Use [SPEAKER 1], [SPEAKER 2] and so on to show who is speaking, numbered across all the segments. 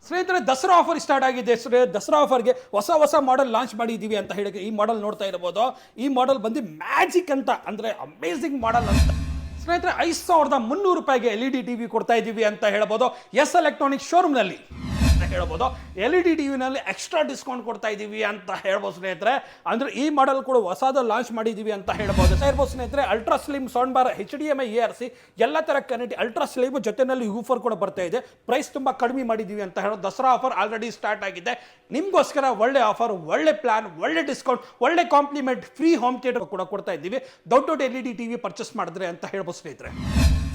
[SPEAKER 1] ಸ್ನೇಹಿತರೆ Dasara offer start ಆಗಿದೆ. ದಸರಾ ಆಫರ್ಗೆ ಹೊಸ ಮಾಡೆಲ್ ಲಾಂಚ್ ಮಾಡಿದ್ದೀವಿ ಅಂತ ಹೇಳಿ ಈ ಮಾಡೆಲ್ ನೋಡ್ತಾ ಇರಬಹುದು. ಈ ಮಾಡೆಲ್ ಬಂದು ಮ್ಯಾಜಿಕ್ ಅಂತ ಅಂದ್ರೆ ಅಮೇಜಿಂಗ್ ಮಾಡೆಲ್ ಅಂತ. ಸ್ನೇಹಿತರೆ 5300 ರೂಪಾಯಿಗೆ LED ಟಿವಿ ಕೊಡ್ತಾ ಇದ್ದೀವಿ ಅಂತ ಹೇಳ್ಬೋದು. ಎಸ್ ಎಲೆಕ್ಟ್ರಾನಿಕ್ ಶೋರೂಮ್ನಲ್ಲಿ ಹೇಳ್ಬೋದು. LED ಟಿವಿನಲ್ಲಿ ಎಕ್ಸ್ಟ್ರಾ ಡಿಸ್ಕೌಂಟ್ ಕೊಡ್ತಾ ಇದ್ದೀವಿ ಅಂತ ಹೇಳ್ಬೋದು ಸ್ನೇಹಿತರೆ. ಅಂದ್ರೆ ಈ ಮಾಡೆಲ್ ಕೂಡ ಹೊಸದ ಲಾಂಚ್ ಮಾಡಿದ್ದೀವಿ ಅಂತ ಹೇಳ್ಬೋದು ಸ್ನೇಹಿತರೆ. Ultra slim sound bar HDMI ARC ಎಲ್ಲ ತರ ಕನೆಕ್ಟ್ ಅಲ್ಟ್ರಾ ಸ್ಲಿಮ್ ಜೊತೆನಲ್ಲಿ ಊಫರ್ ಕೂಡ ಬರ್ತಾ ಇದೆ. ಪ್ರೈಸ್ ತುಂಬಾ ಕಡಿಮೆ ಮಾಡಿದ್ದೀವಿ ಅಂತ ಹೇಳೋದು. ದಸರಾ ಆಫರ್ ಆಲ್ರೆಡಿ ಸ್ಟಾರ್ಟ್ ಆಗಿದೆ. ನಿಮ್ಗೋಸ್ಕರ ಒಳ್ಳೆ ಆಫರ್, ಒಳ್ಳೆ ಪ್ಲಾನ್, ಒಳ್ಳೆ ಡಿಸ್ಕೌಂಟ್, ಒಳ್ಳೆ ಕಾಂಪ್ಲಿಮೆಂಟ್, ಫ್ರೀ ಹೋಮ್ ಥಿಯೇಟರ್ ಕೂಡ ಕೊಡ್ತಾ ಇದ್ದೀವಿ ದೊಡ್ಡ LED ಟಿವಿ ಪರ್ಚೇಸ್ ಮಾಡಿದ್ರೆ ಅಂತ ಹೇಳ್ಬೋದು ಸ್ನೇಹಿತರೆ.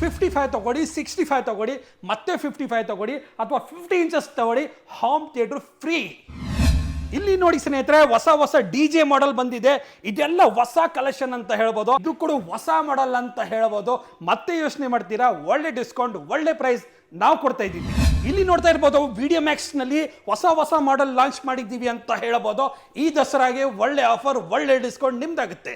[SPEAKER 1] 55 ತಗೊಳ್ಳಿ, 65 ತಗೊಳ್ಳಿ, ಮತ್ತೆ 55 ತಗೊಳ್ಳಿ ಅಥವಾ 50 ಇಂಚಸ್ ತಗೊಳ್ಳಿ, ಹೋಮ್ ಥಿಯೇಟರ್ ಫ್ರೀ. ಇಲ್ಲಿ ನೋಡಿ ಸ್ನೇಹಿತರೆ, ಹೊಸ DJ ಮಾಡೆಲ್ ಬಂದಿದೆ. ಇದೆಲ್ಲ ಹೊಸ ಕಲೆಕ್ಷನ್ ಅಂತ ಹೇಳ್ಬೋದು. ಇದು ಕೂಡ ಹೊಸ ಮಾಡೆಲ್ ಅಂತ ಹೇಳ್ಬೋದು. ಮತ್ತೆ ಯೋಚನೆ ಮಾಡ್ತೀರಾ, ಒಳ್ಳೆ ಡಿಸ್ಕೌಂಟ್, ಒಳ್ಳೆ ಪ್ರೈಸ್ ನಾವು ಕೊಡ್ತಾ ಇದ್ದೀವಿ. ಇಲ್ಲಿ ನೋಡ್ತಾ ಇರ್ಬೋದು, ವಿಡಿಯೋ ಮ್ಯಾಕ್ಸ್ ನಲ್ಲಿ ಹೊಸ ಮಾಡೆಲ್ ಲಾಂಚ್ ಮಾಡಿದ್ದೀವಿ ಅಂತ ಹೇಳ್ಬೋದು. ಈ ದಸರಾಗೆ ಒಳ್ಳೆ ಆಫರ್, ಒಳ್ಳೆ ಡಿಸ್ಕೌಂಟ್ ನಿಮ್ದಾಗುತ್ತೆ.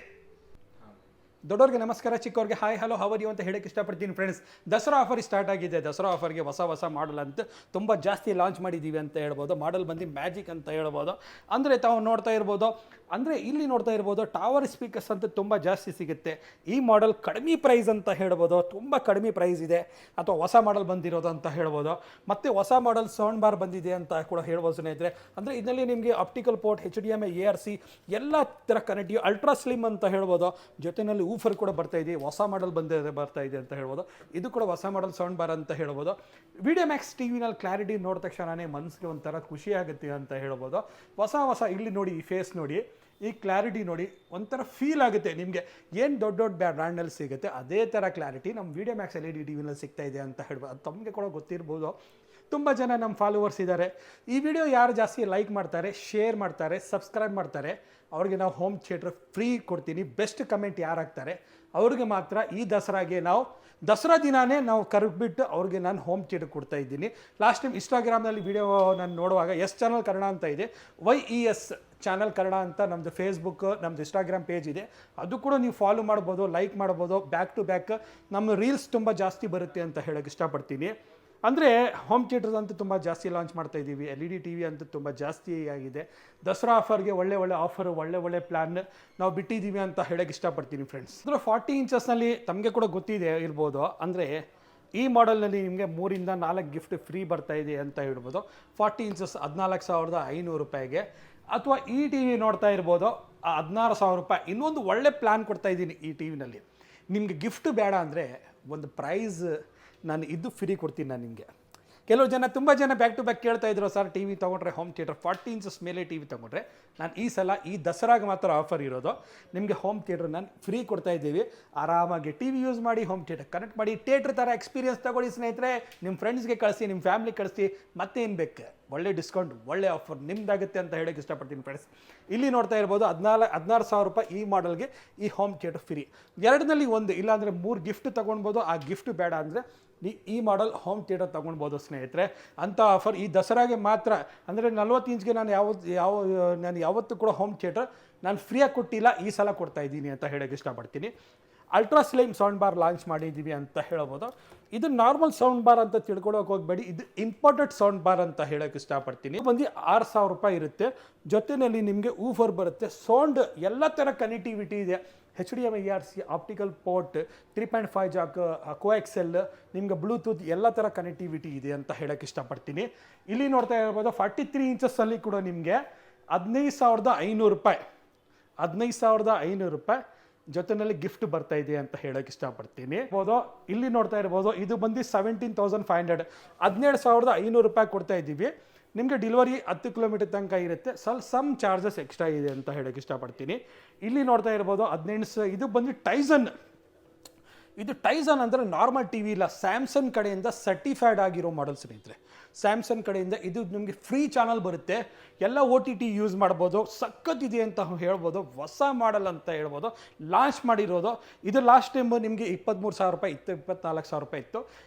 [SPEAKER 1] ದೊಡ್ಡವ್ರಿಗೆ ನಮಸ್ಕಾರ, ಚಿಕ್ಕವ್ರಿಗೆ ಹಾಯ್ ಹಲೋ ಹವರ್ ಯು ಅಂತ ಹೇಳಕ್ಕೆ ಇಷ್ಟಪಡ್ತೀನಿ ಫ್ರೆಂಡ್ಸ್. ದಸರಾ ಆಫರ್ ಸ್ಟಾರ್ಟ್ ಆಗಿದೆ. ದಸರಾ ಆಫರ್ಗೆ ಹೊಸ ಮಾಡೆಲ್ ಅಂತ ತುಂಬ ಜಾಸ್ತಿ ಲಾಂಚ್ ಮಾಡಿದ್ದೀವಿ ಅಂತ ಹೇಳ್ಬೋದು. ಮಾಡೆಲ್ ಬಂದು ಮ್ಯಾಜಿಕ್ ಅಂತ ಹೇಳ್ಬೋದು. ಅಂದರೆ ತಾವು ನೋಡ್ತಾ ಇರ್ಬೋದು, ಅಂದರೆ ಇಲ್ಲಿ ನೋಡ್ತಾ ಇರ್ಬೋದು ಟವರ್ ಸ್ಪೀಕರ್ಸ್ ಅಂತ ತುಂಬ ಜಾಸ್ತಿ ಸಿಗುತ್ತೆ. ಈ ಮಾಡೆಲ್ ಕಡಿಮೆ ಪ್ರೈಸ್ ಅಂತ ಹೇಳ್ಬೋದು, ತುಂಬ ಕಡಿಮೆ ಪ್ರೈಸ್ ಇದೆ. ಅಥವಾ ಹೊಸ ಮಾಡೆಲ್ ಬಂದಿರೋದು ಅಂತ ಹೇಳ್ಬೋದು. ಮತ್ತು ಹೊಸ ಮಾಡೆಲ್ ಸೌಂಡ್ ಬಾರ್ ಬಂದಿದೆ ಅಂತ ಕೂಡ ಹೇಳ್ಬೋದು ಸ್ನೇಹಿತರೆ. ಅಂದರೆ ಇದರಲ್ಲಿ ನಿಮಗೆ ಆಪ್ಟಿಕಲ್ ಪೋರ್ಟ್, HDMI ARC ಎಲ್ಲ ಥರ ಕನೆಕ್ಟಿವ್, ಅಲ್ಟ್ರಾ ಸ್ಲಿಮ್ ಅಂತ ಹೇಳ್ಬೋದು. ಜೊತೆಯಲ್ಲಿ ಊಫರ್ ಕೂಡ ಬರ್ತಾ ಇದೆ. ಹೊಸ ಮಾಡೆಲ್ ಬರ್ತಾ ಇದೆ ಅಂತ ಹೇಳ್ಬೋದು. ಇದು ಕೂಡ ಹೊಸ ಮಾಡೆಲ್ ಸೌಂಡ್ ಬಾರ್ ಅಂತ ಹೇಳ್ಬೋದು. ವಿಡಿಯೋ ಮ್ಯಾಕ್ಸ್ ಟಿವಿನಲ್ಲಿ ಕ್ಲಾರಿಟಿ ನೋಡಿದ ತಕ್ಷಣನೇ ಮನಸ್ಸಿಗೆ ಒಂಥರ ಖುಷಿ ಆಗುತ್ತೆ ಅಂತ ಹೇಳ್ಬೋದು. ಹೊಸ ಇಲ್ಲಿ ನೋಡಿ, ಈ ಫೇಸ್ ನೋಡಿ, ಈ ಕ್ಲಾರಿಟಿ ನೋಡಿ, ಒಂಥರ ಫೀಲ್ ಆಗುತ್ತೆ ನಿಮಗೆ. ಏನು ದೊಡ್ಡ ಬ್ರ್ಯಾಂಡಲ್ಲಿ ಸಿಗುತ್ತೆ ಅದೇ ಥರ ಕ್ಲಾರಿಟಿ ನಮ್ಮ ವಿಡಿಯೋ ಮ್ಯಾಕ್ಸ್ LED ಟಿವಿನಲ್ಲಿ ಸಿಗ್ತಾ ಇದೆ ಅಂತ ಹೇಳ್ಬೋದು. ಅದು ತಮಗೆ ಕೂಡ ಗೊತ್ತಿರ್ಬೋದು. ತುಂಬ ಜನ ನಮ್ಮ ಫಾಲೋವರ್ಸ್ ಇದ್ದಾರೆ. ಈ ವಿಡಿಯೋ ಯಾರು ಜಾಸ್ತಿ ಲೈಕ್ ಮಾಡ್ತಾರೆ, ಶೇರ್ ಮಾಡ್ತಾರೆ, ಸಬ್ಸ್ಕ್ರೈಬ್ ಮಾಡ್ತಾರೆ, ಅವ್ರಿಗೆ ನಾವು ಹೋಮ್ ಥಿಯೇಟರ್ ಫ್ರೀ ಕೊಡ್ತೀನಿ. ಬೆಸ್ಟ್ ಕಮೆಂಟ್ ಯಾರು ಹಾಕ್ತಾರೆ ಅವ್ರಿಗೆ ಮಾತ್ರ ಈ ದಸರಾಗೆ ದಸರಾ ದಿನಾನೇ ನಾವು ಕರೆದ್ಬಿಟ್ಟು ಅವ್ರಿಗೆ ನಾನು ಹೋಮ್ ಥಿಯೇಟರ್ ಕೊಡ್ತಾ ಇದ್ದೀನಿ. ಲಾಸ್ಟ್ ಟೈಮ್ ಇನ್ಸ್ಟಾಗ್ರಾಮ್ನಲ್ಲಿ ವಿಡಿಯೋ ನಾನು ನೋಡುವಾಗ ಎಸ್ ಚಾನಲ್ ಕನ್ನಡ ಅಂತ ಇದೆ, YES ಚಾನಲ್ ಕನ್ನಡ ಅಂತ ನಮ್ಮದು ಫೇಸ್ಬುಕ್, ನಮ್ಮದು ಇನ್ಸ್ಟಾಗ್ರಾಮ್ ಪೇಜ್ ಇದೆ. ಅದು ಕೂಡ ನೀವು ಫಾಲೋ ಮಾಡ್ಬೋದು, ಲೈಕ್ ಮಾಡ್ಬೋದು. ಬ್ಯಾಕ್ ಟು ಬ್ಯಾಕ್ ನಮ್ಮ ರೀಲ್ಸ್ ತುಂಬ ಜಾಸ್ತಿ ಬರುತ್ತೆ ಅಂತ ಹೇಳೋಕ್ಕೆ ಇಷ್ಟಪಡ್ತೀನಿ. ಅಂದರೆ ಹೋಮ್ ಥಿಯೇಟರ್ಸ್ ಅಂತೂ ತುಂಬ ಜಾಸ್ತಿ ಲಾಂಚ್ ಮಾಡ್ತಾ ಇದ್ದೀವಿ. LED ಟಿವಿ ಅಂತೂ ತುಂಬ ಜಾಸ್ತಿ ಆಗಿದೆ. ದಸರಾ ಆಫರ್ಗೆ ಒಳ್ಳೆ ಆಫರ್, ಒಳ್ಳೆ ಪ್ಲ್ಯಾನ್ ನಾವು ಬಿಟ್ಟಿದ್ದೀವಿ ಅಂತ ಹೇಳೋಕ್ಕೆ ಇಷ್ಟಪಡ್ತೀನಿ ಫ್ರೆಂಡ್ಸ್. ಅಂದರೆ 40 ಇಂಚಸ್ನಲ್ಲಿ ತಮಗೆ ಕೂಡ ಗೊತ್ತಿದೆ ಇರ್ಬೋದು. ಅಂದರೆ ಈ ಮಾಡೆಲ್ನಲ್ಲಿ ನಿಮಗೆ 3 ಇಂದ 4 ಗಿಫ್ಟ್ ಫ್ರೀ ಬರ್ತಾ ಇದೆ ಅಂತ ಹೇಳ್ಬೋದು. 40 ಇಂಚಸ್ 14,500 ರೂಪಾಯಿಗೆ. ಅಥವಾ ಈ ಟಿವಿ ನೋಡ್ತಾ ಇರ್ಬೋದು, 16,000 ರೂಪಾಯಿ. ಇನ್ನೊಂದು ಒಳ್ಳೆ ಪ್ಲ್ಯಾನ್ ಕೊಡ್ತಾ ಇದ್ದೀನಿ ಈ ಟಿವಿನಲ್ಲಿ. ನಿಮಗೆ ಗಿಫ್ಟ್ ಬೇಡ ಅಂದರೆ ಒಂದು ಪ್ರೈಸ್ ನಾನು ಇದು ಫ್ರೀ ಕೊಡ್ತೀನಿ ನಾನು ನಿಮಗೆ. ತುಂಬ ಜನ ಬ್ಯಾಕ್ ಟು ಬ್ಯಾಕ್ ಕೇಳ್ತಾ ಇದ್ರು, ಸರ್ ಟಿವಿ ತೊಗೊಂಡ್ರೆ ಹೋಮ್ ಥಿಯೇಟರ್ 40 ಇಂಚಸ್ ಮೇಲೆ ಟಿವಿ ತೊಗೊಂಡ್ರೆ. ನಾನು ಈ ಸಲ ಈ ದಸರಾಗೆ ಮಾತ್ರ ಆಫರ್ ಇರೋದು. ನಿಮಗೆ ಹೋಮ್ ಥಿಯೇಟರ್ ನಾನು ಫ್ರೀ ಕೊಡ್ತಾ ಇದ್ದೀವಿ. ಆರಾಮಾಗಿ ಟಿವಿ ಯೂಸ್ ಮಾಡಿ, ಹೋಮ್ ಥಿಯೇಟರ್ ಕನೆಕ್ಟ್ ಮಾಡಿ, ಥಿಯೇಟರ್ ಥರ ಎಕ್ಸ್ಪೀರಿಯನ್ಸ್ ತಗೊಳ್ಳಿ ಸ್ನೇಹಿತರೆ. ನಿಮ್ಮ ಫ್ರೆಂಡ್ಸ್ಗೆ ಕಳಿಸಿ, ನಿಮ್ಮ ಫ್ಯಾಮಿಲಿ ಕಳಿಸಿ. ಮತ್ತೇನು ಬೇಕು, ಒಳ್ಳೆ ಡಿಸ್ಕೌಂಟ್, ಒಳ್ಳೆ ಆಫರ್ ನಿಮ್ದಾಗುತ್ತೆ ಅಂತ ಹೇಳೋಕ್ಕೆ ಇಷ್ಟಪಡ್ತೀನಿ ಫ್ರೆಂಡ್ಸ್. ಇಲ್ಲಿ ನೋಡ್ತಾ ಇರ್ಬೋದು, 16,000 ರೂಪಾಯಿ ಈ ಮಾಡೆಲ್ಗೆ ಈ ಹೋಮ್ ಥಿಯೇಟರ್ ಫ್ರೀ. ಎರಡನಲ್ಲಿ ಒಂದು, ಇಲ್ಲಾಂದರೆ 3 ಗಿಫ್ಟ್ ತೊಗೊಳ್ಬೋದು. ಆ ಗಿಫ್ಟ್ ಬೇಡ ಅಂದರೆ ಈ ಮಾಡೆಲ್ ಹೋಮ್ ಥಿಯೇಟರ್ ತೊಗೊಳ್ಬೋದು ಸ್ನೇಹಿತರೆ. ಅಂಥ ಆಫರ್ ಈ ದಸರಾಗೆ ಮಾತ್ರ. ಅಂದರೆ 40 ಇಂಚ್ಗೆ ನಾನು ಯಾವತ್ತೂ ಕೂಡ ಹೋಮ್ ಥಿಯೇಟರ್ ನಾನು ಫ್ರೀಯಾಗಿ ಕೊಟ್ಟಿಲ್ಲ, ಈ ಸಲ ಕೊಡ್ತಾ ಇದ್ದೀನಿ ಅಂತ ಹೇಳೋಕ್ಕೆ ಇಷ್ಟಪಡ್ತೀನಿ. Ultra slim sound bar launch ಮಾಡಿದ್ದೀವಿ ಅಂತ ಹೇಳ್ಬೋದು. ಇದು ನಾರ್ಮಲ್ ಸೌಂಡ್ ಬಾರ್ ಅಂತ ತಿಳ್ಕೊಳ್ಳೋಕೆ ಹೋಗಬೇಡಿ, ಇದು ಇಂಪೋರ್ಟೆಡ್ ಸೌಂಡ್ ಬಾರ್ ಅಂತ ಹೇಳೋಕ್ಕೆ ಇಷ್ಟಪಡ್ತೀನಿ. ಬಂದು 6,000 ರೂಪಾಯಿ ಇರುತ್ತೆ. ಜೊತೆಯಲ್ಲಿ ನಿಮಗೆ ಊಫರ್ ಬರುತ್ತೆ. ಸೌಂಡ್ ಎಲ್ಲ ಥರ ಕನೆಕ್ಟಿವಿಟಿ ಇದೆ. HDMI ARC, optical port, 3.5 jack, coaxial, ನಿಮ್ಗೆ ಬ್ಲೂಟೂತ್ ಎಲ್ಲ ಥರ ಕನೆಕ್ಟಿವಿಟಿ ಇದೆ ಅಂತ ಹೇಳೋಕ್ಕೆ ಇಷ್ಟಪಡ್ತೀನಿ. ಇಲ್ಲಿ ನೋಡ್ತಾ ಇರ್ಬೋದು, 43 ಇಂಚಸ್ಸಲ್ಲಿ ಕೂಡ ನಿಮಗೆ 15,500 ರೂಪಾಯಿ, 15,500 ರೂಪಾಯಿ ಜೊತೆಯಲ್ಲಿ ಗಿಫ್ಟ್ ಬರ್ತಾ ಇದೆ ಅಂತ ಹೇಳೋಕ್ಕೆ ಇಷ್ಟಪಡ್ತೀನಿ. ಇಲ್ಲಿ ನೋಡ್ತಾ ಇರ್ಬೋದು, ಇದು ಬಂದು 17,500, 17,500 ರೂಪಾಯಿ ಕೊಡ್ತಾ ಇದ್ದೀವಿ. ನಿಮಗೆ ಡೆಲಿವರಿ 10 ಕಿಲೋಮೀಟರ್ ತನಕ ಇರುತ್ತೆ. ಸಮ್ ಚಾರ್ಜಸ್ ಎಕ್ಸ್ಟ್ರಾ ಇದೆ ಅಂತ ಹೇಳೋಕ್ಕೆ ಇಷ್ಟಪಡ್ತೀನಿ. ಇಲ್ಲಿ ನೋಡ್ತಾ ಇರ್ಬೋದು 18, ಇದು ಬಂದು ಟೈಸನ್. ಇದು ಟೈಸನ್ ಅಂದರೆ ನಾರ್ಮಲ್ ಟಿವಿ ಇಲ್ಲ, ಸ್ಯಾಮ್ಸಂಗ್ ಕಡೆಯಿಂದ ಸರ್ಟಿಫೈಡ್ ಆಗಿರೋ ಮಾಡೆಲ್ ಸ್ನೇಹಿತರೆ. ಸ್ಯಾಮ್ಸಂಗ್ ಕಡೆಯಿಂದ ಇದು ನಿಮಗೆ ಫ್ರೀ ಚಾನಲ್ ಬರುತ್ತೆ. ಎಲ್ಲ OTT ಯೂಸ್ ಮಾಡ್ಬೋದು. ಸಖತ್ತಿದೆ ಅಂತ ಹೇಳ್ಬೋದು. ಹೊಸ ಮಾಡೆಲ್ ಅಂತ ಹೇಳ್ಬೋದು, ಲಾಂಚ್ ಮಾಡಿರೋದು. ಇದು ಲಾಸ್ಟ್ ಟೈಮ್ ನಿಮಗೆ 23,000 ರೂಪಾಯಿ ಇತ್ತು, 24,000 ರೂಪಾಯಿ ಇತ್ತು.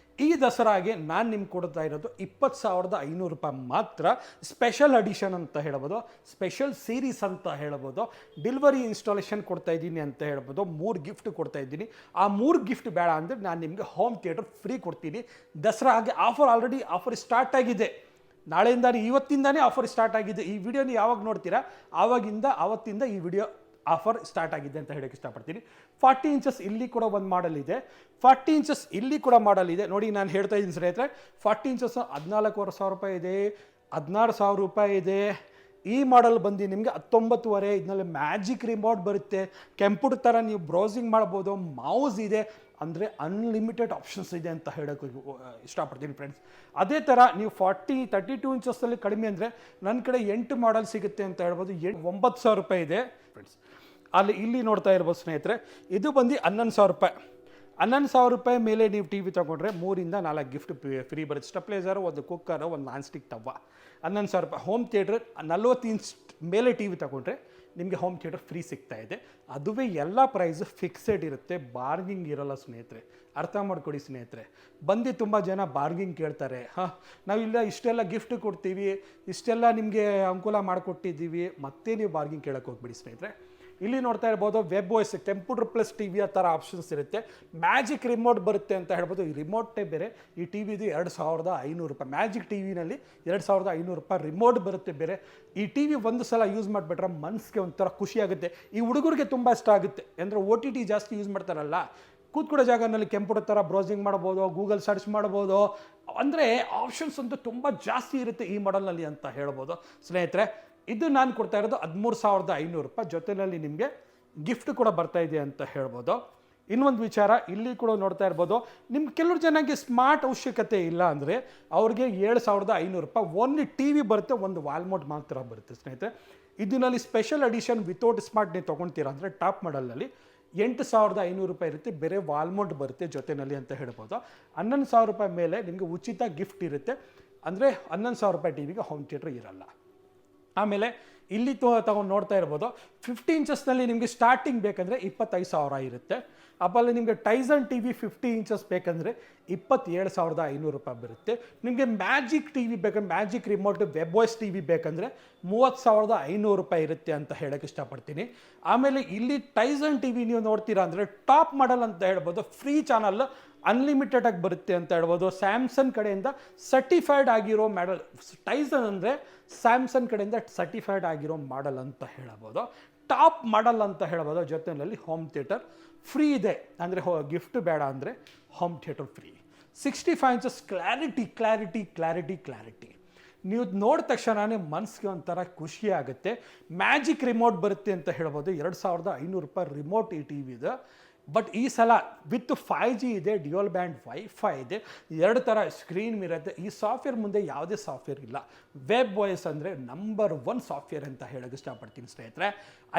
[SPEAKER 1] ಈ ದಸರಾಗೆ ನಾನು ನಿಮ್ಗೆ ಕೊಡ್ತಾ ಇರೋದು 20,500 ರೂಪಾಯಿ ಮಾತ್ರ. ಸ್ಪೆಷಲ್ ಅಡಿಷನ್ ಅಂತ ಹೇಳ್ಬೋದು, ಸ್ಪೆಷಲ್ ಸೀರೀಸ್ ಅಂತ ಹೇಳ್ಬೋದು. ಡೆಲಿವರಿ ಇನ್ಸ್ಟಾಲೇಷನ್ ಕೊಡ್ತಾ ಇದ್ದೀನಿ ಅಂತ ಹೇಳ್ಬೋದು. 3 ಗಿಫ್ಟ್ ಕೊಡ್ತಾ ಇದ್ದೀನಿ. ಆ 3 ಗಿಫ್ಟ್ ಬೇಡ ಅಂದರೆ ನಾನು ನಿಮಗೆ ಹೋಮ್ ಥಿಯೇಟರ್ ಫ್ರೀ ಕೊಡ್ತೀನಿ. ದಸರಾಗೆ ಆಫರ್ ಆಲ್ರೆಡಿ ಸ್ಟಾರ್ಟ್ ಆಗಿದೆ. ನಾಳೆಯಿಂದಾನೇ ಇವತ್ತಿಂದಾನೇ ಆಫರ್ ಸ್ಟಾರ್ಟ್ ಆಗಿದೆ. ಈ ವಿಡಿಯೋನ ಯಾವಾಗ ನೋಡ್ತೀರಾ ಆವತ್ತಿಂದ ಈ ವಿಡಿಯೋ ಆಫರ್ ಸ್ಟಾರ್ಟ್ ಆಗಿದೆ ಅಂತ ಹೇಳಕ್ಕೆ ಇಷ್ಟಪಡ್ತೀನಿ. 40 ಇಂಚಸ್ ಇಲ್ಲಿ ಕೂಡ ಒಂದು ಮಾಡಲ್ ಇದೆ, 40 ಇಂಚಸ್ ಇಲ್ಲಿ ಕೂಡ ಮಾಡಲ್ ಇದೆ. ನೋಡಿ ನಾನು ಹೇಳ್ತಾ ಇದ್ದೀನಿ ಸ್ನೇಹಿತರೆ, 40 ಇಂಚಸ್ 14,500 ರೂಪಾಯಿ ಇದೆ, 16,000 ರೂಪಾಯಿ ಇದೆ. ಈ ಮಾಡಲ್ ಬಂದು ನಿಮಗೆ 19,500. ಇದರಲ್ಲಿ ಮ್ಯಾಜಿಕ್ ರಿಮೋಟ್ ಬರುತ್ತೆ, ಕಂಪ್ಯೂಟರ್ ಥರ ನೀವು ಬ್ರೌಸಿಂಗ್ ಮಾಡ್ಬೋದು, ಮೌಸ್ ಇದೆ, ಅಂದರೆ ಅನ್ಲಿಮಿಟೆಡ್ ಆಪ್ಷನ್ಸ್ ಇದೆ ಅಂತ ಹೇಳೋಕ್ಕೆ ಇಷ್ಟಪಡ್ತೀನಿ ಫ್ರೆಂಡ್ಸ್. ಅದೇ ಥರ ನೀವು 32 ಇಂಚಸ್ಸಲ್ಲಿ ಕಡಿಮೆ ಅಂದರೆ ನನ್ನ ಕಡೆ 8 ಮಾಡಲ್ ಸಿಗುತ್ತೆ ಅಂತ ಹೇಳ್ಬೋದು. 9,000 ರೂಪಾಯಿ ಇದೆ ಫ್ರೆಂಡ್ಸ್. ಇಲ್ಲಿ ನೋಡ್ತಾ ಇರ್ಬೋದು ಸ್ನೇಹಿತರೆ, ಇದು ಬಂದು 11,000 ರೂಪಾಯಿ. 11,000 ರೂಪಾಯಿ ಮೇಲೆ ನೀವು ಟಿ ವಿ ತೊಗೊಂಡ್ರೆ 3 ಇಂದ 4 ಗಿಫ್ಟ್ ಫ್ರೀ ಬರುತ್ತೆ. ಸ್ಟೆಪ್ಲೈಸರು, ಒಂದು ಕುಕ್ಕರು, ಒಂದು ನಾನ್ ಸ್ಟಿಕ್ ತವ್ವ. 11,000 ರೂಪಾಯಿ. ಹೋಮ್ ಥಿಯೇಟ್ರ್ 40 ಇಂಚ್ ಮೇಲೆ ಟಿ ವಿ ತೊಗೊಂಡ್ರೆ ನಿಮಗೆ ಹೋಮ್ ಥಿಯೇಟರ್ ಫ್ರೀ ಸಿಗ್ತಾ ಇದೆ. ಅದುವೇ ಎಲ್ಲ ಪ್ರೈಸ್ ಫಿಕ್ಸೆಡ್ ಇರುತ್ತೆ, ಬಾರ್ಗಿಂಗ್ ಇರೋಲ್ಲ ಸ್ನೇಹಿತರೆ. ಅರ್ಥ ಮಾಡ್ಕೊಡಿ ಸ್ನೇಹಿತರೆ. ಬಂದು ತುಂಬ ಜನ ಬಾರ್ಗಿಂಗ್ ಕೇಳ್ತಾರೆ, ನಾವಿಲ್ಲ ಇಷ್ಟೆಲ್ಲ ಗಿಫ್ಟ್ ಕೊಡ್ತೀವಿ, ಇಷ್ಟೆಲ್ಲ ನಿಮಗೆ ಅನುಕೂಲ ಮಾಡಿಕೊಟ್ಟಿದ್ದೀವಿ, ಮತ್ತೆ ನೀವು ಬಾರ್ಗಿಂಗ್ ಕೇಳಕ್ಕೆ ಹೋಗ್ಬಿಡಿ ಸ್ನೇಹಿತರೆ. ಇಲ್ಲಿ ನೋಡ್ತಾ ಇರ್ಬೋದು web voice, computer plus T V ಆ ಥರ ಆಪ್ಷನ್ಸ್ ಇರುತ್ತೆ. ಮ್ಯಾಜಿಕ್ ರಿಮೋಟ್ ಬರುತ್ತೆ ಅಂತ ಹೇಳ್ಬೋದು. ಈ ರಿಮೋಟೇ ಬೇರೆ, ಈ ಟಿ ವಿದು 2,500 ರೂಪಾಯಿ. ಮ್ಯಾಜಿಕ್ ಟಿ ವಿನಲ್ಲಿ 2,500 ರೂಪಾಯಿ ರಿಮೋಟ್ ಬರುತ್ತೆ ಬೇರೆ. ಈ ಟಿ ವಿ ಒಂದು ಸಲ ಯೂಸ್ ಮಾಡಿಬಿಟ್ರೆ ಮನಸ್ಸಿಗೆ ಒಂಥರ ಖುಷಿ ಆಗುತ್ತೆ. ಈ ಹುಡುಗರಿಗೆ ತುಂಬ ಇಷ್ಟ ಆಗುತ್ತೆ, ಅಂದರೆ OTT ಜಾಸ್ತಿ ಯೂಸ್ ಮಾಡ್ತಾರಲ್ಲ, ಕೂತ್ಕೊಡೋ ಜಾಗನಲ್ಲಿ ಕಂಪ್ಯೂಟರ್ ಥರ ಬ್ರೌಸಿಂಗ್ ಮಾಡ್ಬೋದು, ಗೂಗಲ್ ಸರ್ಚ್ ಮಾಡ್ಬೋದು, ಅಂದರೆ ಆಪ್ಷನ್ಸ್ ಅಂತೂ ತುಂಬ ಜಾಸ್ತಿ ಇರುತ್ತೆ ಈ ಮಾಡಲ್ನಲ್ಲಿ ಅಂತ ಹೇಳ್ಬೋದು ಸ್ನೇಹಿತರೆ. ಇದು ನಾನು ಕೊಡ್ತಾ ಇರೋದು 13,500 ರೂಪಾಯಿ. ಜೊತೆಯಲ್ಲಿ ನಿಮಗೆ ಗಿಫ್ಟ್ ಕೂಡ ಬರ್ತಾ ಇದೆ ಅಂತ ಹೇಳ್ಬೋದು. ಇನ್ನೊಂದು ವಿಚಾರ, ಇಲ್ಲಿ ಕೂಡ ನೋಡ್ತಾ ಇರ್ಬೋದು, ನಿಮ್ಗೆ ಕೆಲವರು ಜನಕ್ಕೆ ಸ್ಮಾರ್ಟ್ ಅವಶ್ಯಕತೆ ಇಲ್ಲ ಅಂದರೆ ಅವ್ರಿಗೆ 7,500 ರೂಪಾಯಿ ಓನ್ಲಿ ಟಿ ವಿ ಬರುತ್ತೆ, ಒಂದು ವಾಲ್ಮೋಟ್ ಮಾತ್ರ ಬರುತ್ತೆ ಸ್ನೇಹಿತರೆ. ಇದರಲ್ಲಿ ಸ್ಪೆಷಲ್ ಎಡಿಷನ್ ವಿತೌಟ್ ಸ್ಮಾರ್ಟ್ ನೀವು ತೊಗೊಳ್ತೀರಾ ಅಂದರೆ ಟಾಪ್ ಮಾಡಲಲ್ಲಿ 8,500 ರೂಪಾಯಿ ಇರುತ್ತೆ, ಬೇರೆ ವಾಲ್ಮೋಟ್ ಬರುತ್ತೆ ಜೊತೆಯಲ್ಲಿ ಅಂತ ಹೇಳ್ಬೋದು. 11,000 ರೂಪಾಯಿ ಮೇಲೆ ನಿಮಗೆ ಉಚಿತ ಗಿಫ್ಟ್ ಇರುತ್ತೆ, ಅಂದರೆ 11,000 ರೂಪಾಯಿ ಟಿ ವಿಗೆ ಹೋಮ್ ಥಿಯೇಟ್ರ್ ಇರಲ್ಲ. ಆಮೇಲೆ ಇಲ್ಲಿ ತಗೊಂಡು ನೋಡ್ತಾ ಇರ್ಬೋದು, 50 ಇಂಚಸ್ನಲ್ಲಿ ನಿಮಗೆ ಸ್ಟಾರ್ಟಿಂಗ್ ಬೇಕಂದರೆ 25,000 ಇರುತ್ತೆ. ಆಮೇಲೆ ನಿಮಗೆ ಟೈಸನ್ ಟಿ ವಿ 50 ಇಂಚಸ್ ಬೇಕಂದರೆ 27,500 ರೂಪಾಯಿ ಬರುತ್ತೆ. ನಿಮಗೆ ಮ್ಯಾಜಿಕ್ ಟಿ ವಿ ಬೇಕಂದ್ರೆ, magic remote web voice T V ಬೇಕಂದರೆ 30,500 ರೂಪಾಯಿ ಇರುತ್ತೆ ಅಂತ ಹೇಳೋಕ್ಕೆ ಇಷ್ಟಪಡ್ತೀನಿ. ಆಮೇಲೆ ಇಲ್ಲಿ ಟೈಸನ್ ಟಿ ವಿ ನೀವು ನೋಡ್ತೀರಾ ಅಂದರೆ ಟಾಪ್ ಮಾಡಲ್ ಅಂತ ಹೇಳ್ಬೋದು, ಫ್ರೀ ಚಾನಲ್ ಅನ್ಲಿಮಿಟೆಡ್ ಆಗಿ ಬರುತ್ತೆ ಅಂತ ಹೇಳ್ಬೋದು. ಸ್ಯಾಮ್ಸಂಗ್ ಕಡೆಯಿಂದ ಸರ್ಟಿಫೈಡ್ ಆಗಿರೋ ಮಾಡಲ್, ಟೈಸನ್ ಅಂದರೆ ಸ್ಯಾಮ್ಸಂಗ್ ಕಡೆಯಿಂದ ಸರ್ಟಿಫೈಡ್ ಆಗಿರೋ ಮಾಡಲ್ ಅಂತ ಹೇಳ್ಬೋದು, ಟಾಪ್ ಮಾಡಲ್ ಅಂತ ಹೇಳ್ಬೋದು. ಜೊತೆಯಲ್ಲಿ ಹೋಮ್ ಥಿಯೇಟರ್ ಫ್ರೀ ಇದೆ, ಅಂದರೆ ಗಿಫ್ಟ್ ಬೇಡ ಅಂದರೆ home theatre free. 65 inches clarity clarity clarity clarity ನೀವು ನೋಡಿದ ತಕ್ಷಣವೇ ಮನಸ್ಸಿಗೆ ಒಂಥರ ಖುಷಿ ಆಗುತ್ತೆ. ಮ್ಯಾಜಿಕ್ ರಿಮೋಟ್ ಬರುತ್ತೆ ಅಂತ ಹೇಳ್ಬೋದು. 2,500 ರೂಪಾಯಿ ರಿಮೋಟ್ ಈ ಟಿ ವಿದು. ಬಟ್ ಈ ಸಲ ವಿತ್ 5G ಇದೆ, ಡ್ಯುಯಲ್ ಬ್ಯಾಂಡ್ ವೈಫೈ ಇದೆ, 2 ಥರ ಸ್ಕ್ರೀನ್ ಇರುತ್ತೆ. ಈ ಸಾಫ್ಟ್ವೇರ್ ಮುಂದೆ ಯಾವುದೇ ಸಾಫ್ಟ್ವೇರ್ ಇಲ್ಲ. ವೆಬ್ ವಾಯ್ಸ್ ಅಂದರೆ ನಂಬರ್ 1 ಸಾಫ್ಟ್ವೇರ್ ಅಂತ ಹೇಳೋಕ್ಕೆ ಇಷ್ಟಪಡ್ತೀನಿ ಸ್ನೇಹಿತರೆ.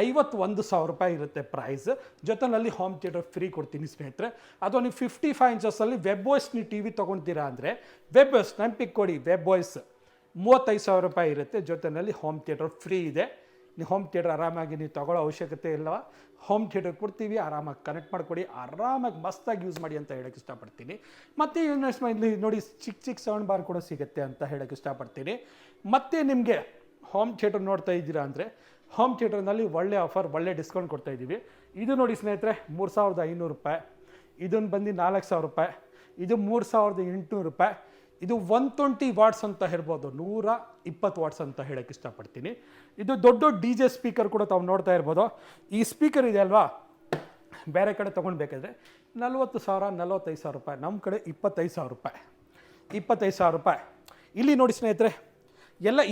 [SPEAKER 1] 51,000 ರೂಪಾಯಿ ಇರುತ್ತೆ ಪ್ರೈಸ್. ಜೊತೆಯಲ್ಲಿ ಹೋಮ್ ಥಿಯೇಟರ್ ಫ್ರೀ ಕೊಡ್ತೀನಿ ಸ್ನೇಹಿತರೆ. ಅಥವಾ ನೀವು 55 ಇಂಚಸ್ಸಲ್ಲಿ ವೆಬ್ ವಾಯ್ಸ್ ನೀವು ಟಿ ವಿ ತೊಗೊಳ್ತೀರಾ ಅಂದರೆ ವೆಬ್ ವಾಯ್ಸ್ ನೆನಪಿಗೆ ಕೊಡಿ, ವೆಬ್ ವಾಯ್ಸ್ 35,000 ರೂಪಾಯಿ ಇರುತ್ತೆ. ಜೊತೆಯಲ್ಲಿ ಹೋಮ್ ಥಿಯೇಟರ್ ಫ್ರೀ ಇದೆ. ನೀವು ಹೋಮ್ ಥಿಯೇಟರ್ ಆರಾಮಾಗಿ ನೀವು ತೊಗೊಳ್ಳೋ ಅವಶ್ಯಕತೆ ಇಲ್ಲವ, ಹೋಮ್ ಥಿಯೇಟರ್ ಕೊಡ್ತೀವಿ, ಆರಾಮಾಗಿ ಕನೆಕ್ಟ್ ಮಾಡಿಕೊಡಿ, ಆರಾಮಾಗಿ ಮಸ್ತಾಗಿ ಯೂಸ್ ಮಾಡಿ ಅಂತ ಹೇಳೋಕ್ಕೆ ಇಷ್ಟಪಡ್ತೀನಿ. ಮತ್ತು ಇಲ್ಲಿ ನೋಡಿ ಚಿಕ್ಕ ಸೌಂಡ್ ಬಾರ್ ಕೂಡ ಸಿಗುತ್ತೆ ಅಂತ ಹೇಳೋಕ್ಕೆ ಇಷ್ಟಪಡ್ತೀನಿ. ಮತ್ತು ನಿಮಗೆ ಹೋಮ್ ಥಿಯೇಟರ್ ನೋಡ್ತಾ ಇದ್ದೀರಾ ಅಂದರೆ ಹೋಮ್ ಥಿಯೇಟರ್ನಲ್ಲಿ ಒಳ್ಳೆ ಆಫರ್, ಒಳ್ಳೆ ಡಿಸ್ಕೌಂಟ್ ಕೊಡ್ತಾ ಇದ್ದೀವಿ. ಇದು ನೋಡಿ ಸ್ನೇಹಿತರೆ 3,500 ರೂಪಾಯಿ, ಇದನ್ನು ಬಂದು 4,000 ರೂಪಾಯಿ, ಇದು 3,800 ರೂಪಾಯಿ. ಇದು 120 ವಾಟ್ಸ್ ಅಂತ ಹೇಳ್ಬೋದು, 120 ವಾಟ್ಸ್ ಅಂತ ಹೇಳೋಕ್ಕೆ ಇಷ್ಟಪಡ್ತೀನಿ. ಇದು ದೊಡ್ಡ DJ ಸ್ಪೀಕರ್ ಕೂಡ ತಾವು ನೋಡ್ತಾ ಇರ್ಬೋದು. ಈ ಸ್ಪೀಕರ್ ಇದೆ ಅಲ್ವಾ, ಬೇರೆ ಕಡೆ ತೊಗೊಳ್ಬೇಕಾದ್ರೆ 40,000 45,000 ರೂಪಾಯಿ, ನಮ್ಮ ಕಡೆ 25,000 ರೂಪಾಯಿ. 25,000 ರೂಪಾಯಿ. ಇಲ್ಲಿ ನೋಡಿ ಸ್ನೇಹಿತರೆ,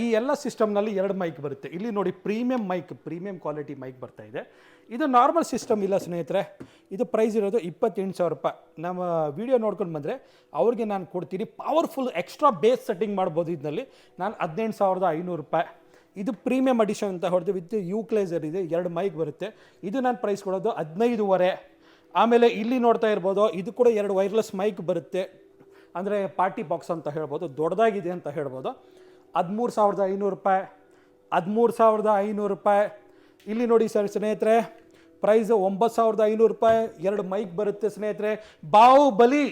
[SPEAKER 1] ಈ ಎಲ್ಲ ಸಿಸ್ಟಮ್ನಲ್ಲಿ 2 ಮೈಕ್ ಬರುತ್ತೆ. ಇಲ್ಲಿ ನೋಡಿ premium mic, premium quality mic ಬರ್ತಾ ಇದೆ. ಇದು ನಾರ್ಮಲ್ ಸಿಸ್ಟಮ್ ಇಲ್ಲ ಸ್ನೇಹಿತರೆ. ಇದು ಪ್ರೈಸ್ ಇರೋದು 28,000 ರೂಪಾಯಿ. ನಮ್ಮ ವಿಡಿಯೋ ನೋಡ್ಕೊಂಡು ಬಂದರೆ ಅವ್ರಿಗೆ ನಾನು ಕೊಡ್ತೀನಿ. ಪವರ್ಫುಲ್ ಎಕ್ಸ್ಟ್ರಾ ಬೇಸ್ ಸೆಟ್ಟಿಂಗ್ ಮಾಡ್ಬೋದು. ಇದರಲ್ಲಿ ನಾನು 18,500 ರೂಪಾಯಿ. ಇದು ಪ್ರೀಮಿಯಂ ಅಡಿಷನ್ ಅಂತ ಹೊಡೆದು ವಿತ್ ಯೂಕ್ಲೈಸರ್ ಇದೆ, 2 ಮೈಕ್ ಬರುತ್ತೆ. ಇದು ನಾನು ಪ್ರೈಸ್ ಕೊಡೋದು 15,500. ಆಮೇಲೆ ಇಲ್ಲಿ ನೋಡ್ತಾ ಇರ್ಬೋದು, ಇದು ಕೂಡ 2 ವೈರ್ಲೆಸ್ ಮೈಕ್ ಬರುತ್ತೆ, ಅಂದರೆ ಪಾರ್ಟಿ ಬಾಕ್ಸ್ ಅಂತ ಹೇಳ್ಬೋದು, ದೊಡ್ಡದಾಗಿದೆ ಅಂತ ಹೇಳ್ಬೋದು. 13,500 ರೂಪಾಯಿ. 13,500 ರೂಪಾಯಿ. ಇಲ್ಲಿ ನೋಡಿ ಸರ್ ಸ್ನೇಹಿತರೆ, ಪ್ರೈಸ್ 9,500 ರೂಪಾಯಿ. 2 ಮೈಕ್ ಬರುತ್ತೆ ಸ್ನೇಹಿತರೆ. ಬಾಹುಬಲಿ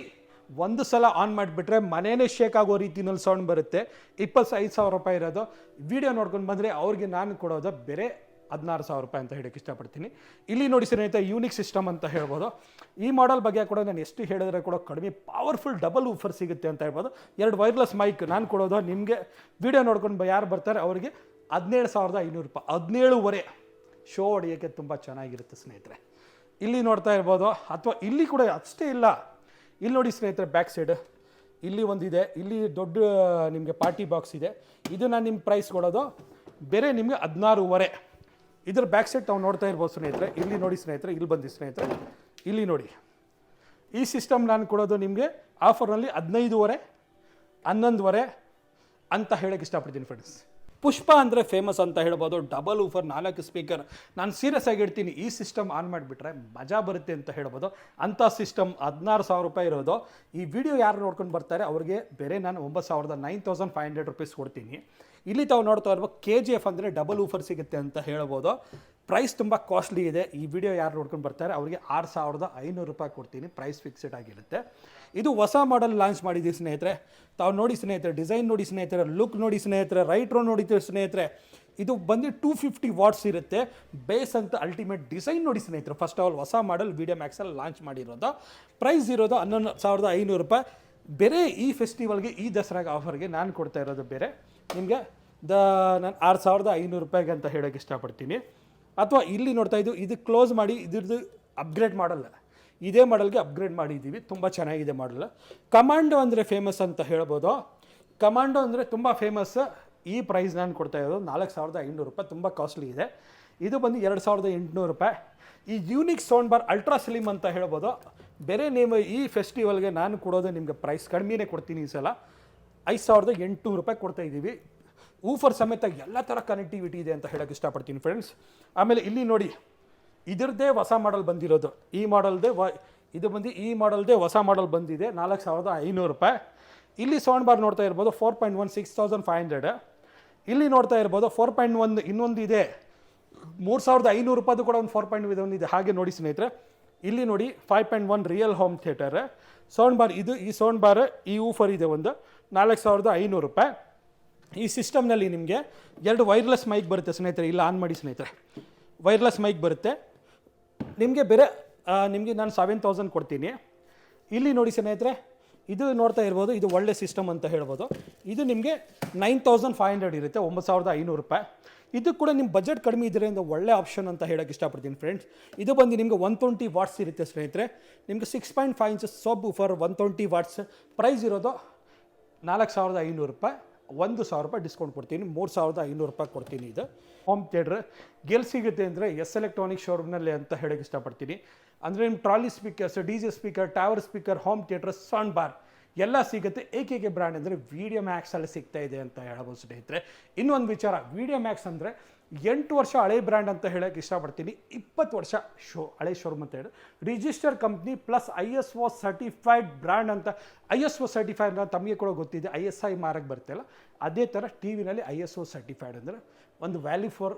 [SPEAKER 1] ಒಂದು ಸಲ ಆನ್ ಮಾಡಿಬಿಟ್ರೆ ಮನೇನೇ ಶೇಕ್ ಆಗೋ ರೀತಿಯಲ್ಲಿ ಸೌಂಡ್ ಬರುತ್ತೆ. 25,000 ರೂಪಾಯಿ ಇರೋದು. ವಿಡಿಯೋ ನೋಡ್ಕೊಂಡು ಬಂದರೆ ಅವ್ರಿಗೆ ನಾನು ಕೊಡೋದು ಬೇರೆ 16,000 ಅಂತ ಹೇಳಕ್ಕೆ ಇಷ್ಟಪಡ್ತೀನಿ. ಇಲ್ಲಿ ನೋಡಿ ಸ್ನೇಹಿತರೆ ಯೂನಿಕ್ ಸಿಸ್ಟಮ್ ಅಂತ ಹೇಳ್ಬೋದು. ಈ ಮಾಡೆಲ್ ಬಗ್ಗೆ ಕೂಡ ನಾನು ಎಷ್ಟು ಹೇಳಿದ್ರೆ ಕೂಡ ಕಡಿಮೆ ಪವರ್ಫುಲ್ ಡಬಲ್ ಊಫರ್ ಸಿಗುತ್ತೆ ಅಂತ ಹೇಳ್ಬೋದು. 2 ವೈರ್ಲೆಸ್ ಮೈಕ್ ನಾನು ಕೊಡೋದು ನಿಮಗೆ ವಿಡಿಯೋ ನೋಡ್ಕೊಂಡು ಯಾರು ಬರ್ತಾರೆ ಅವರಿಗೆ 17,500 ರೂಪಾಯಿ, 17,500 ಶೋ ಹೊಡೆಯೋಕ್ಕೆ ತುಂಬ ಚೆನ್ನಾಗಿರುತ್ತೆ ಸ್ನೇಹಿತರೆ. ಇಲ್ಲಿ ನೋಡ್ತಾ ಇರ್ಬೋದು. ಅಥವಾ ಇಲ್ಲಿ ಕೂಡ ಅಷ್ಟೇ ಇಲ್ಲ, ಇಲ್ಲಿ ನೋಡಿ ಸ್ನೇಹಿತರೆ ಬ್ಯಾಕ್ ಸೈಡ್ ಇಲ್ಲಿ ಒಂದಿದೆ, ಇಲ್ಲಿ ದೊಡ್ಡ ನಿಮಗೆ ಪಾರ್ಟಿ ಬಾಕ್ಸ್ ಇದೆ. ಇದು ನಾನು ನಿಮ್ಮ ಪ್ರೈಸ್ ಕೊಡೋದು ಬೇರೆ ನಿಮಗೆ 16,500. ಇದ್ರ ಬ್ಯಾಕ್ ಸೈಡ್ ತಾವು ನೋಡ್ತಾ ಇರ್ಬೋದು ಸ್ನೇಹಿತರೆ. ಇಲ್ಲಿ ನೋಡಿ ಸ್ನೇಹಿತರೆ, ಇಲ್ಲಿ ಬಂದು ಸ್ನೇಹಿತರೆ, ಇಲ್ಲಿ ನೋಡಿ ಈ ಸಿಸ್ಟಮ್ ನಾನು ಕೊಡೋದು ನಿಮಗೆ ಆಫರ್ನಲ್ಲಿ 15,500, 11,500 ಅಂತ ಹೇಳಕ್ಕೆ ಇಷ್ಟಪಡ್ತೀನಿ ಫ್ರೆಂಡ್ಸ್. ಪುಷ್ಪ ಅಂದರೆ ಫೇಮಸ್ ಅಂತ ಹೇಳ್ಬೋದು. Double woofer 4 speaker. ನಾನು ಸೀರಿಯಸ್ ಆಗಿ ಹೇಳ್ತೀನಿ, ಈ ಸಿಸ್ಟಮ್ ಆನ್ ಮಾಡಿಬಿಟ್ರೆ ಮಜಾ ಬರುತ್ತೆ ಅಂತ ಹೇಳ್ಬೋದು. ಅಂಥ ಸಿಸ್ಟಮ್ 16,000 ರೂಪಾಯಿ ಇರೋದು. ಈ ವಿಡಿಯೋ ಯಾರು ನೋಡ್ಕೊಂಡು ಬರ್ತಾರೆ ಅವ್ರಿಗೆ ಬೇರೆ ನಾನು 9,500 ರೂಪೀಸ್ ಕೊಡ್ತೀನಿ. ಇಲ್ಲಿ ತಾವು ನೋಡ್ತಾ ಇರ್ಬೋದು KGF ಅಂದರೆ ಡಬಲ್ ಊಫರ್ ಸಿಗುತ್ತೆ ಅಂತ ಹೇಳ್ಬೋದು. ಪ್ರೈಸ್ ತುಂಬ ಕಾಸ್ಟ್ಲಿ ಇದೆ. ಈ ವಿಡಿಯೋ ಯಾರು ನೋಡ್ಕೊಂಡು ಬರ್ತಾರೆ ಅವರಿಗೆ 6,500 ರೂಪಾಯಿ ಕೊಡ್ತೀನಿ. ಪ್ರೈಸ್ ಫಿಕ್ಸ್ಡ್ ಆಗಿರುತ್ತೆ. ಇದು ಹೊಸ ಮಾಡೆಲ್ ಲಾಂಚ್ ಮಾಡಿದ್ದೀವಿ ಸ್ನೇಹಿತರೆ. ತಾವು ನೋಡಿ ಸ್ನೇಹಿತರೆ, ಡಿಸೈನ್ ನೋಡಿ ಸ್ನೇಹಿತರೆ, ಲುಕ್ ನೋಡಿ ಸ್ನೇಹಿತರೆ, ರೈಟ್ ರೋ ನೋಡಿ ಸ್ನೇಹಿತರೆ. ಇದು ಬಂದು 250 ವಾಟ್ಸ್ ಇರುತ್ತೆ. ಬೇಸ್ ಅಂತ ಅಲ್ಟಿಮೇಟ್ ಡಿಸೈನ್ ನೋಡಿ ಸ್ನೇಹಿತರೆ. ಫಸ್ಟ್ ಆಫ್ ಆಲ್ ಹೊಸ ಮಾಡೆಲ್ ವಿಡಿಯೋ ಮ್ಯಾಕ್ಸಲ್ಲಿ ಲಾಂಚ್ ಮಾಡಿರೋದು. ಪ್ರೈಸ್ ಇರೋದು 11,500 ರೂಪಾಯಿ. ಬೇರೆ ಈ ಫೆಸ್ಟಿವಲ್ಗೆ, ಈ ದಸರಾಗೆ ಆಫರ್ಗೆ ನಾನು ಕೊಡ್ತಾ ಇರೋದು ಬೇರೆ ನಿಮಗೆ ನಾನು 6,500 ರೂಪಾಯಿಗೆ ಅಂತ ಹೇಳೋಕ್ಕೆ ಇಷ್ಟಪಡ್ತೀನಿ. ಅಥವಾ ಇಲ್ಲಿ ನೋಡ್ತಾ ಇದ್ದು ಇದು ಕ್ಲೋಸ್ ಮಾಡಿ ಇದ್ರದ್ದು ಅಪ್ಗ್ರೇಡ್ ಮಾಡಲ್ಲ, ಇದೇ ಮಾಡೆಲ್ಗೆ ಅಪ್ಗ್ರೇಡ್ ಮಾಡಿದ್ದೀವಿ. ತುಂಬ ಚೆನ್ನಾಗಿದೆ ಮಾಡಲ್. ಕಮಾಂಡೋ ಅಂದರೆ ಫೇಮಸ್ ಅಂತ ಹೇಳ್ಬೋದು. ಕಮಾಂಡೋ ಅಂದರೆ ತುಂಬ ಫೇಮಸ್. ಈ ಪ್ರೈಸ್ ನಾನು ಕೊಡ್ತಾ ಇರೋದು 4,500 ರೂಪಾಯಿ. ತುಂಬ ಕಾಸ್ಟ್ಲಿ ಇದೆ. ಇದು ಬಂದು 2,800 ರೂಪಾಯಿ. ಈ unique sound bar ultra slim ಅಂತ ಹೇಳ್ಬೋದು. ಬೇರೆ ನೀವು ಈ ಫೆಸ್ಟಿವಲ್ಗೆ ನಾನು ಕೊಡೋದು ನಿಮಗೆ ಪ್ರೈಸ್ ಕಡಿಮೆನೇ ಕೊಡ್ತೀನಿ. ಈ ಸಲ 5,800 ರೂಪಾಯಿ ಕೊಡ್ತಾ ಇದ್ದೀವಿ. ಊಫರ್ ಸಮೇತ ಎಲ್ಲ ಥರ ಕನೆಕ್ಟಿವಿಟಿ ಇದೆ ಅಂತ ಹೇಳೋಕ್ಕೆ ಇಷ್ಟಪಡ್ತೀನಿ ಫ್ರೆಂಡ್ಸ್. ಆಮೇಲೆ ಇಲ್ಲಿ ನೋಡಿ, ಇದರದ್ದೇ ಹೊಸ ಮಾಡೆಲ್ ಬಂದಿರೋದು. ಈ ಮಾಡೆಲ್ದೇ ಇದು ಬಂದು ಈ ಮಾಡೆಲ್ದೇ ಹೊಸ ಮಾಡೆಲ್ ಬಂದಿದೆ. 4,500 ರೂಪಾಯಿ. ಇಲ್ಲಿ ಸೌಂಡ್ ಬಾರ್ ನೋಡ್ತಾ ಇರ್ಬೋದು 4.1 6,500. ಇಲ್ಲಿ ನೋಡ್ತಾ ಇರ್ಬೋದು 4.1 ಇನ್ನೊಂದು ಇದೆ. 3,500 ರೂಪಾಯಿದು ಕೂಡ ಒಂದು 4.1 ಒಂದಿದೆ. ಹಾಗೆ ನೋಡಿ ಸ್ನೇಹಿತರೆ, ಇಲ್ಲಿ ನೋಡಿ 5.1 real home theatre sound bar. ಇದು ಈ ಸೌಂಡ್ ಬಾರ್ ಈ ಊಫರ್ ಇದೆ ಒಂದು 4,500 ರೂಪಾಯಿ. ಈ ಸಿಸ್ಟಮ್ನಲ್ಲಿ ನಿಮಗೆ 2 ವೈರ್ಲೆಸ್ ಮೈಕ್ ಬರುತ್ತೆ ಸ್ನೇಹಿತರೆ. ಇಲ್ಲ ಆನ್ ಮಾಡಿ ಸ್ನೇಹಿತರೆ, ವೈರ್ಲೆಸ್ ಮೈಕ್ ಬರುತ್ತೆ ನಿಮಗೆ. ಬೇರೆ ನಿಮಗೆ ನಾನು 7,000 ಕೊಡ್ತೀನಿ. ಇಲ್ಲಿ ನೋಡಿ ಸ್ನೇಹಿತರೆ, ಇದು ನೋಡ್ತಾ ಇರ್ಬೋದು. ಇದು ಒಳ್ಳೆ ಸಿಸ್ಟಮ್ ಅಂತ ಹೇಳ್ಬೋದು. ಇದು ನಿಮಗೆ 9,500 ಇರುತ್ತೆ, 9,500 ರೂಪಾಯಿ. ಇದು ಕೂಡ ನಿಮ್ಮ ಬಜೆಟ್ ಕಡಿಮೆ ಇದರಿಂದ ಒಳ್ಳೆ ಆಪ್ಷನ್ ಅಂತ ಹೇಳೋಕ್ಕೆ ಇಷ್ಟಪಡ್ತೀನಿ ಫ್ರೆಂಡ್ಸ್. ಇದು ಬಂದು ನಿಮಗೆ 120 ವಾಟ್ಸ್ ಇರುತ್ತೆ ಸ್ನೇಹಿತರೆ. ನಿಮಗೆ 6.5 ಇಂಚಸ್ ಸಬ್ ಊಫರ್ 120 ವಾಟ್ಸ್. ಪ್ರೈಸ್ ಇರೋದು 4,500 ರೂಪಾಯಿ. 1,000 ರೂಪಾಯಿ ಡಿಸ್ಕೌಂಟ್ ಕೊಡ್ತೀನಿ. 3,500 ರೂಪಾಯಿ ಕೊಡ್ತೀನಿ. ಇದು ಹೋಮ್ ಥಿಯೇಟ್ರ್ ಗೆಲ್ ಸಿಗುತ್ತೆ ಅಂದರೆ ಎಸ್ ಎಲೆಕ್ಟ್ರಾನಿಕ್ ಶೋರೂಮ್ನಲ್ಲಿ ಅಂತ ಹೇಳೋಕ್ಕೆ ಇಷ್ಟಪಡ್ತೀನಿ. ಅಂದರೆ ನಿಮ್ಮ trolley speakers, DJ speaker, tower speaker, home theatre, sound bar ಎಲ್ಲ ಸಿಗುತ್ತೆ. ಏಕೈಕ ಬ್ರ್ಯಾಂಡ್ ಅಂದರೆ ವಿಡಿಯೋ ಮ್ಯಾಕ್ಸಲ್ಲಿ ಸಿಗ್ತಾ ಇದೆ ಅಂತ ಹೇಳ್ಬೋದು ಸ್ನೇಹಿತರೆ. ಇನ್ನೊಂದು ವಿಚಾರ, ವಿಡಿಯೋ ಮ್ಯಾಕ್ಸ್ ಅಂದರೆ 8 ವರ್ಷ ಹಳೆ ಬ್ರ್ಯಾಂಡ್ ಅಂತ ಹೇಳೋಕ್ಕೆ ಇಷ್ಟಪಡ್ತೀನಿ. 20 ವರ್ಷ ಹಳೆ ಶೋರೂಮ್ ಅಂತ ಹೇಳಿ register company plus ISO certified brand ಅಂತ. ISO ಸರ್ಟಿಫೈಡ್ ಅಂತ ತಮಗೆ ಕೂಡ ಗೊತ್ತಿದೆ. ISI ಮಾರಕ್ಕೆ ಬರ್ತಲ್ಲ, ಅದೇ ಥರ ಟಿ ವಿನಲ್ಲಿ ISO ಸರ್ಟಿಫೈಡ್ ಅಂದರೆ ಒಂದು value for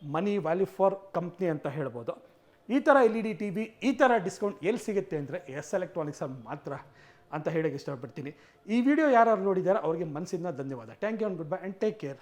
[SPEAKER 1] money, value for company ಅಂತ ಹೇಳ್ಬೋದು. ಈ ಥರ LED TV ಈ ಥರ ಡಿಸ್ಕೌಂಟ್ ಎಲ್ಲಿ ಸಿಗುತ್ತೆ ಅಂದರೆ ಎಸ್ ಎಲೆಕ್ಟ್ರಾನಿಕ್ಸಲ್ಲಿ ಮಾತ್ರ ಅಂತ ಹೇಳೋಕ್ಕೆ ಇಷ್ಟಪಡ್ತೀನಿ. ಈ ವಿಡಿಯೋ ಯಾರು ನೋಡಿದ್ದಾರೆ ಅವ್ರಿಗೆ ಮನಸ್ಸಿಂದ ಧನ್ಯವಾದ. Thank you and good bye and take care.